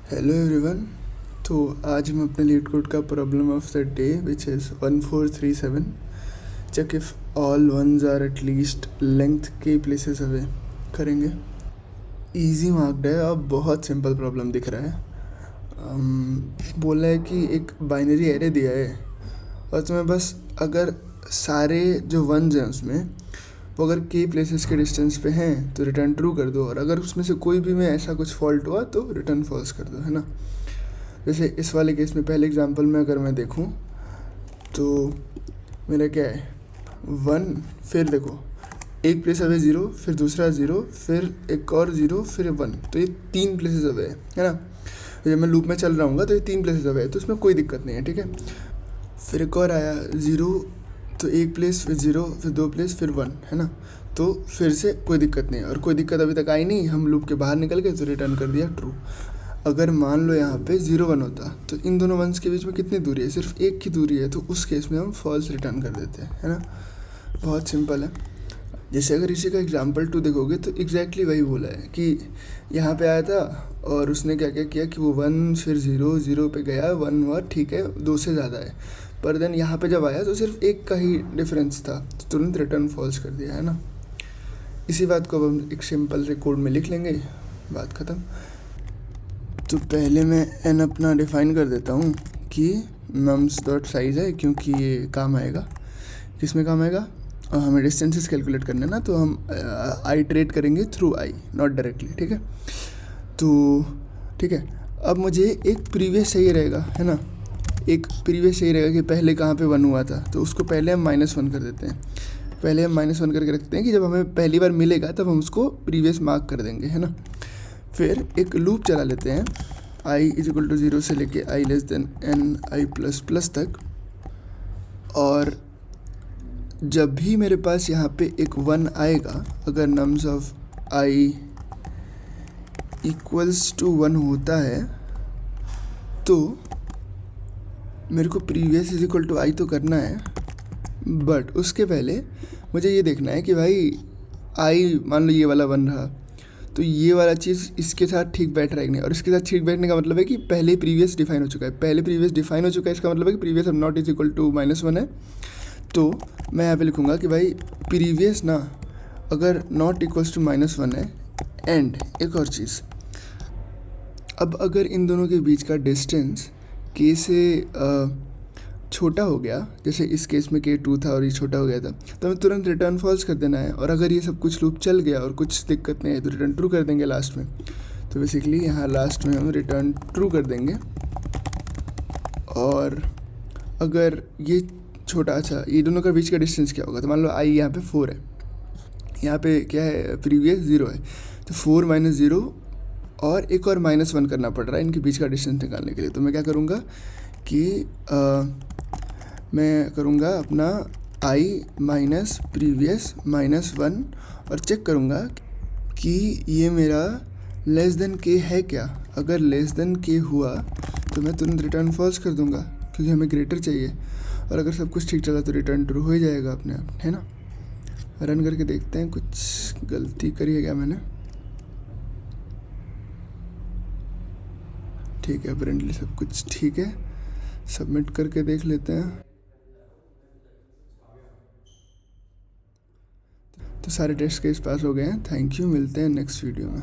Hello everyone. तो आज हम अपने लीड कोड का problem of the day which is 1437 check if all ones are at least length K places away करेंगे। Easy marked है और बहुत सिंपल प्रॉब्लम दिख रहा है। बोला है कि एक बाइनरी एरे दिया है और तुम्हें बस अगर सारे जो वंस हैं उसमें वो अगर के प्लेसेस के डिस्टेंस पे हैं तो रिटर्न ट्रू कर दो, और अगर उसमें से कोई भी में ऐसा कुछ फॉल्ट हुआ तो रिटर्न फॉल्स कर दो, है ना। जैसे इस वाले केस में पहले एग्जांपल में अगर मैं देखूं तो मेरा क्या है 1, फिर देखो एक प्लेस अवे 0, फिर दूसरा 0, फिर एक और 0, फिर 1, तो ये 3 प्लेसेस अवे है ना। जब मैं लूप में चल रहा हूँ तो ये 3 प्लेसेस अवे है, तो इसमें कोई दिक्कत नहीं है, ठीक है। फिर एक और आया 0, तो एक प्लेस, फिर 0, फिर 2 प्लेस, फिर 1, है ना। तो फिर से कोई दिक्कत नहीं है, और कोई दिक्कत अभी तक आई नहीं, हम लूप के बाहर निकल गए तो रिटर्न कर दिया ट्रू। अगर मान लो यहाँ पे 0 1 होता तो इन दोनों वंस के बीच में कितनी दूरी है, सिर्फ एक की दूरी है, तो उस केस में हम फॉल्स रिटर्न कर देते हैं, है ना। बहुत सिंपल है। जैसे अगर इसी का एग्जाम्पल 2 देखोगे तो एग्जैक्टली वही बोला है कि यहाँ पे आया था और उसने क्या क्या किया कि वो 1 फिर 0 0 पे गया, 1 हुआ, ठीक है, 2 से ज़्यादा है, पर देन यहाँ पे जब आया तो सिर्फ एक का ही डिफरेंस था, तो तुरंत रिटर्न फॉल्स कर दिया, है ना। इसी बात को अब हम एक सिंपल से कोड में लिख लेंगे, बात ख़त्म। तो पहले मैं n अपना डिफ़ाइन कर देता हूँ कि nums डॉट साइज़ है, क्योंकि ये काम आएगा, किस में काम आएगा, हमें डिस्टेंसेस कैलकुलेट करने ना, तो हम आइटरेट करेंगे थ्रू आई, नॉट डायरेक्टली, ठीक है। तो ठीक है, अब मुझे एक प्रीवियस चाहिए रहेगा, है ना। एक प्रीवियस चाहिए रहेगा कि पहले कहाँ पे 1 हुआ था, तो उसको पहले हम -1 कर देते हैं। पहले हम -1 करके रखते हैं कि जब हमें पहली बार मिलेगा तब हम उसको प्रीवियस मार्क कर देंगे, है ना। फिर एक लूप चला लेते हैं i = 0 से लेके i n++ तक, और जब भी मेरे पास यहाँ पे एक 1 आएगा, अगर nums ऑफ i = 1 होता है तो मेरे को प्रीवियस = i तो करना है, बट उसके पहले मुझे ये देखना है कि भाई i मान लो ये वाला 1 रहा, तो ये वाला चीज़ इसके साथ ठीक बैठ रहा है कि नहीं, और इसके साथ ठीक बैठने का मतलब है कि पहले प्रीवियस डिफाइन हो चुका है, पहले प्रीवियस डिफाइन हो चुका है, इसका मतलब है कि प्रीवियस अब नॉट =-1 है। तो मैं यहाँ पे लिखूँगा कि भाई प्रीवियस ना अगर नॉट =-1 है, एंड एक और चीज़, अब अगर इन दोनों के बीच का डिस्टेंस k से छोटा हो गया, जैसे इस केस में k 2 था और ये छोटा हो गया था, तो हमें तुरंत रिटर्न फॉल्स कर देना है, और अगर ये सब कुछ लूप चल गया और कुछ दिक्कत नहीं है तो रिटर्न ट्रू कर देंगे लास्ट में। तो बेसिकली यहाँ लास्ट में हम रिटर्न ट्रू कर देंगे। और अगर ये छोटा, अच्छा ये दोनों का बीच का डिस्टेंस क्या होगा, तो मान लो i यहाँ पे 4 है, यहाँ पे क्या है प्रीवियस 0 है, तो 4 - 0 और एक और -1 करना पड़ रहा है इनके बीच का डिस्टेंस निकालने के लिए। तो मैं क्या करूँगा कि मैं करूँगा अपना i माइनस प्रीवियस -1 और चेक करूँगा कि ये मेरा k है क्या। अगर k हुआ तो मैं तुरंत रिटर्न फॉल्स कर दूँगा, क्योंकि हमें ग्रेटर चाहिए, और अगर सब कुछ ठीक चला तो रिटर्न ट्रू हो ही जाएगा अपने आप, है ना। रन करके देखते हैं कुछ गलती करी है क्या मैंने। ठीक है, अपेरेंटली सब कुछ ठीक है, सबमिट करके देख लेते हैं। तो सारे टेस्ट केस पास हो गए हैं। थैंक यू, मिलते हैं नेक्स्ट वीडियो में।